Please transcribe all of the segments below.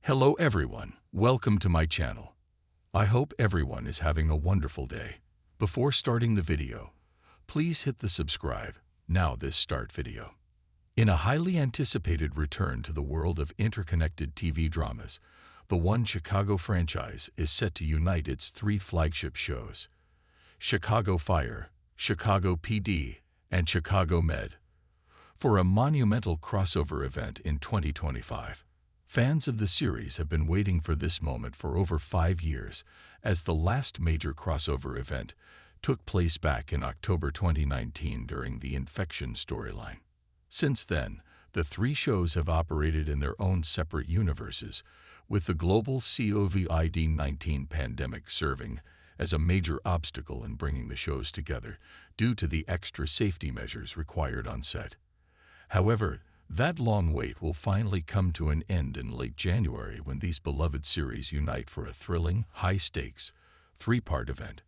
Hello everyone, welcome to my channel. I hope everyone is having a wonderful day. Before starting the video, please hit the subscribe, now this start video. In a highly anticipated return to the world of interconnected TV dramas, the One Chicago franchise is set to unite its three flagship shows, Chicago Fire, Chicago PD, and Chicago Med, for a monumental crossover event in 2025. Fans of the series have been waiting for this moment for over 5 years, as the last major crossover event took place back in October 2019 during the Infection storyline. Since then, the three shows have operated in their own separate universes, with the global COVID-19 pandemic serving as a major obstacle in bringing the shows together due to the extra safety measures required on set. However, that long wait will finally come to an end in late January when these beloved series unite for a thrilling, high-stakes, three-part event.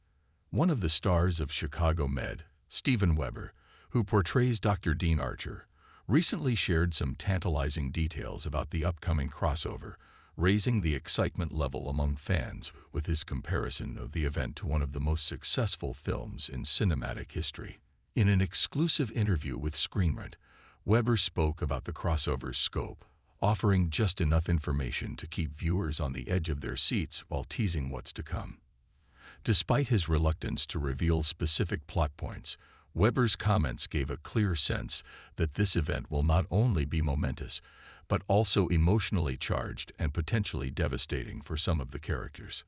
One of the stars of Chicago Med, Steven Weber, who portrays Dr. Dean Archer, recently shared some tantalizing details about the upcoming crossover, raising the excitement level among fans with his comparison of the event to one of the most successful films in cinematic history. In an exclusive interview with Screen Rant, Weber spoke about the crossover's scope, offering just enough information to keep viewers on the edge of their seats while teasing what's to come. Despite his reluctance to reveal specific plot points, Weber's comments gave a clear sense that this event will not only be momentous, but also emotionally charged and potentially devastating for some of the characters.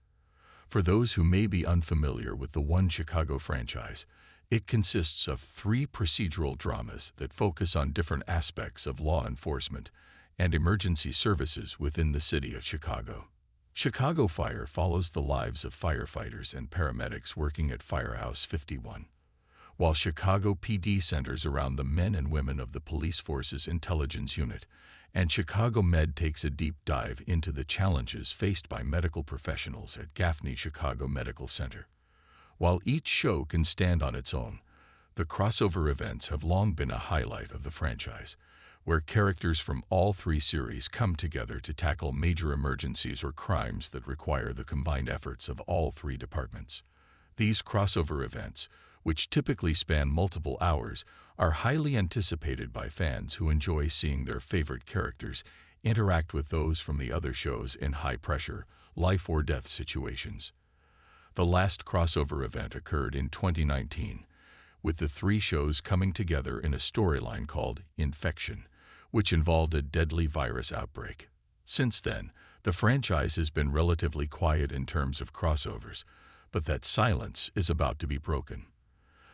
For those who may be unfamiliar with the One Chicago franchise, it consists of three procedural dramas that focus on different aspects of law enforcement and emergency services within the city of Chicago. Chicago Fire follows the lives of firefighters and paramedics working at Firehouse 51, while Chicago PD centers around the men and women of the police force's intelligence unit, and Chicago Med takes a deep dive into the challenges faced by medical professionals at Gaffney Chicago Medical Center. While each show can stand on its own, the crossover events have long been a highlight of the franchise, where characters from all three series come together to tackle major emergencies or crimes that require the combined efforts of all three departments. These crossover events, which typically span multiple hours, are highly anticipated by fans who enjoy seeing their favorite characters interact with those from the other shows in high-pressure, life-or-death situations. The last crossover event occurred in 2019, with the three shows coming together in a storyline called Infection, which involved a deadly virus outbreak. Since then, the franchise has been relatively quiet in terms of crossovers, but that silence is about to be broken.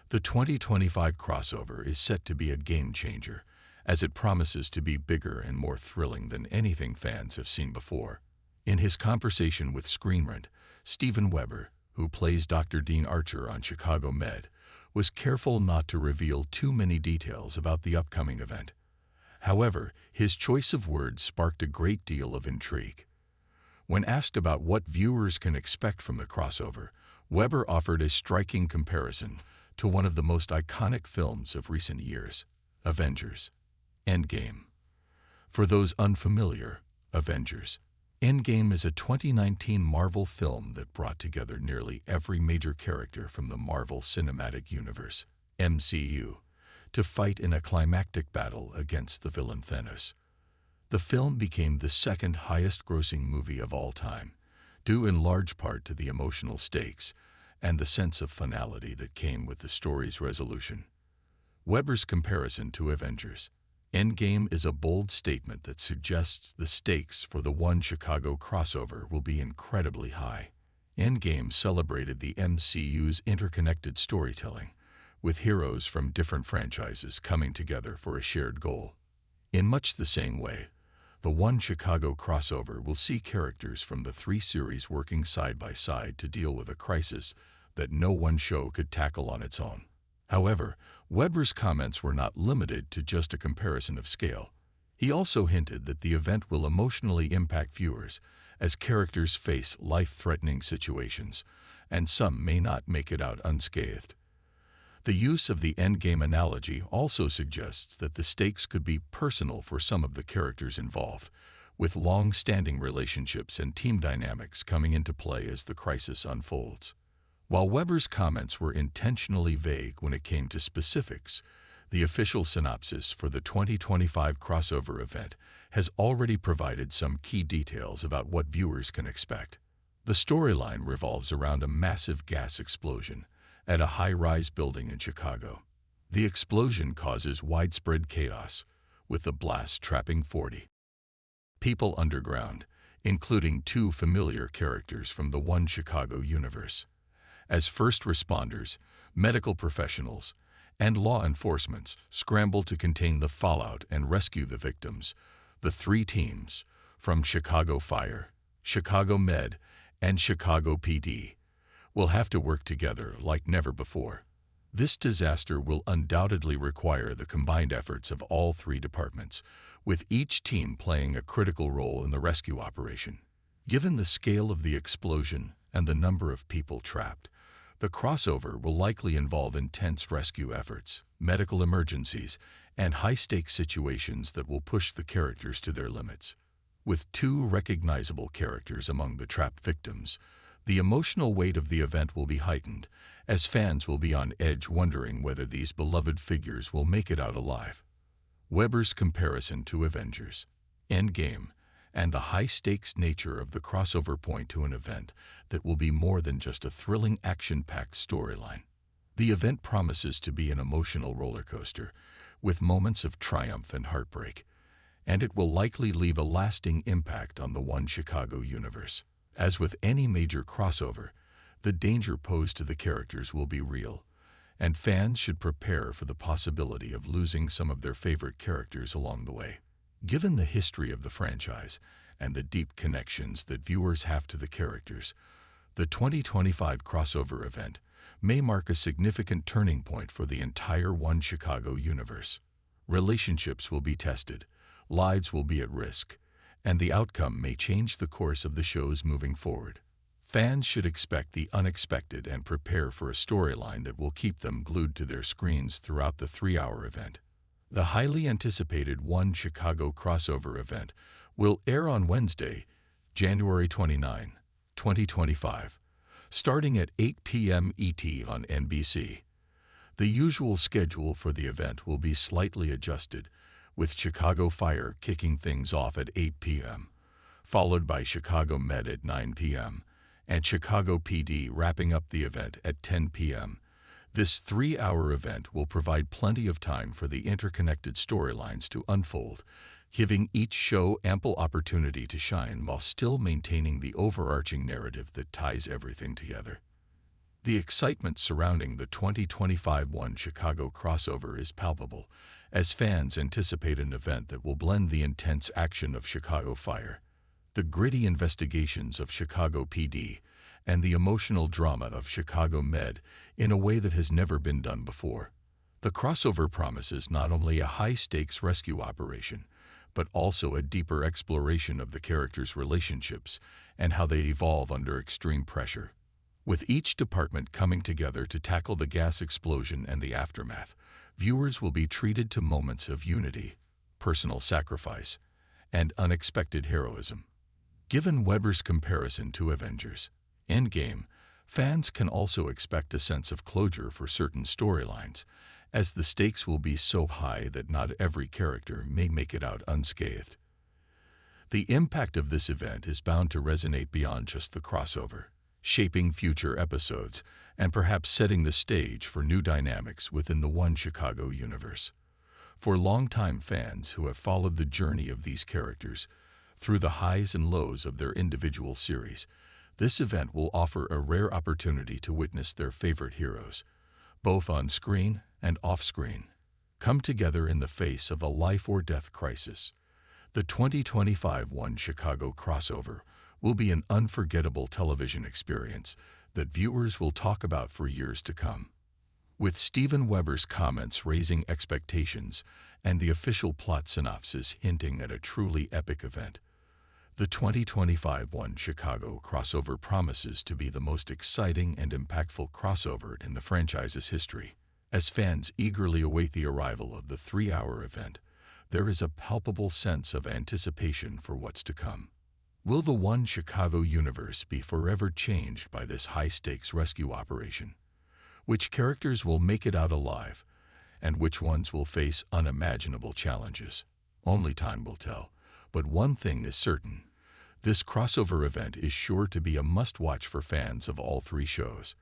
The 2025 crossover is set to be a game-changer, as it promises to be bigger and more thrilling than anything fans have seen before. In his conversation with Screen Rant, Steven Weber, who plays Dr. Dean Archer on Chicago Med, was careful not to reveal too many details about the upcoming event. However, his choice of words sparked a great deal of intrigue. When asked about what viewers can expect from the crossover, Weber offered a striking comparison to one of the most iconic films of recent years, Avengers, Endgame. For those unfamiliar, Avengers, Endgame is a 2019 Marvel film that brought together nearly every major character from the Marvel Cinematic Universe, MCU, to fight in a climactic battle against the villain Thanos. The film became the second highest-grossing movie of all time, due in large part to the emotional stakes and the sense of finality that came with the story's resolution. Weber's comparison to Avengers, Endgame is a bold statement that suggests the stakes for the One Chicago crossover will be incredibly high. Endgame celebrated the MCU's interconnected storytelling, with heroes from different franchises coming together for a shared goal. In much the same way, the One Chicago crossover will see characters from the three series working side by side to deal with a crisis that no one show could tackle on its own. However, Weber's comments were not limited to just a comparison of scale. He also hinted that the event will emotionally impact viewers as characters face life-threatening situations, and some may not make it out unscathed. The use of the Endgame analogy also suggests that the stakes could be personal for some of the characters involved, with long-standing relationships and team dynamics coming into play as the crisis unfolds. While Weber's comments were intentionally vague when it came to specifics, the official synopsis for the 2025 crossover event has already provided some key details about what viewers can expect. The storyline revolves around a massive gas explosion at a high-rise building in Chicago. The explosion causes widespread chaos, with the blast trapping 40 people underground, including two familiar characters from the One Chicago universe. As first responders, medical professionals, and law enforcement scramble to contain the fallout and rescue the victims, the three teams, from Chicago Fire, Chicago Med, and Chicago PD, will have to work together like never before. This disaster will undoubtedly require the combined efforts of all three departments, with each team playing a critical role in the rescue operation. Given the scale of the explosion and the number of people trapped, the crossover will likely involve intense rescue efforts, medical emergencies, and high-stakes situations that will push the characters to their limits. With two recognizable characters among the trapped victims, the emotional weight of the event will be heightened, as fans will be on edge wondering whether these beloved figures will make it out alive. Weber's comparison to Avengers, Endgame, and the high-stakes nature of the crossover point to an event that will be more than just a thrilling action-packed storyline. The event promises to be an emotional roller coaster, with moments of triumph and heartbreak, and it will likely leave a lasting impact on the One Chicago universe. As with any major crossover, the danger posed to the characters will be real, and fans should prepare for the possibility of losing some of their favorite characters along the way. Given the history of the franchise and the deep connections that viewers have to the characters, the 2025 crossover event may mark a significant turning point for the entire One Chicago universe. Relationships will be tested, lives will be at risk, and the outcome may change the course of the shows moving forward. Fans should expect the unexpected and prepare for a storyline that will keep them glued to their screens throughout the 3-hour event. The highly anticipated One Chicago crossover event will air on Wednesday, January 29, 2025, starting at 8 p.m. ET on NBC. The usual schedule for the event will be slightly adjusted, with Chicago Fire kicking things off at 8 p.m., followed by Chicago Med at 9 p.m., and Chicago PD wrapping up the event at 10 p.m. This 3-hour event will provide plenty of time for the interconnected storylines to unfold, giving each show ample opportunity to shine while still maintaining the overarching narrative that ties everything together. The excitement surrounding the 2025 One Chicago crossover is palpable, as fans anticipate an event that will blend the intense action of Chicago Fire, the gritty investigations of Chicago PD, and the emotional drama of Chicago Med in a way that has never been done before. The crossover promises not only a high-stakes rescue operation, but also a deeper exploration of the characters' relationships and how they evolve under extreme pressure. With each department coming together to tackle the gas explosion and the aftermath, viewers will be treated to moments of unity, personal sacrifice, and unexpected heroism. Given Weber's comparison to Avengers, Endgame, fans can also expect a sense of closure for certain storylines, as the stakes will be so high that not every character may make it out unscathed. The impact of this event is bound to resonate beyond just the crossover, shaping future episodes and perhaps setting the stage for new dynamics within the One Chicago universe. For longtime fans who have followed the journey of these characters through the highs and lows of their individual series, this event will offer a rare opportunity to witness their favorite heroes, both on screen and off-screen, come together in the face of a life-or-death crisis. The 2025 One Chicago crossover will be an unforgettable television experience that viewers will talk about for years to come. With Steven Weber's comments raising expectations and the official plot synopsis hinting at a truly epic event, the 2025 One Chicago crossover promises to be the most exciting and impactful crossover in the franchise's history. As fans eagerly await the arrival of the 3-hour event, there is a palpable sense of anticipation for what's to come. Will the One Chicago universe be forever changed by this high-stakes rescue operation? Which characters will make it out alive, and which ones will face unimaginable challenges? Only time will tell, but one thing is certain. This crossover event is sure to be a must-watch for fans of all three shows.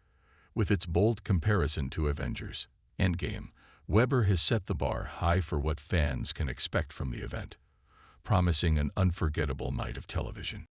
With its bold comparison to Avengers Endgame, Weber has set the bar high for what fans can expect from the event, promising an unforgettable night of television.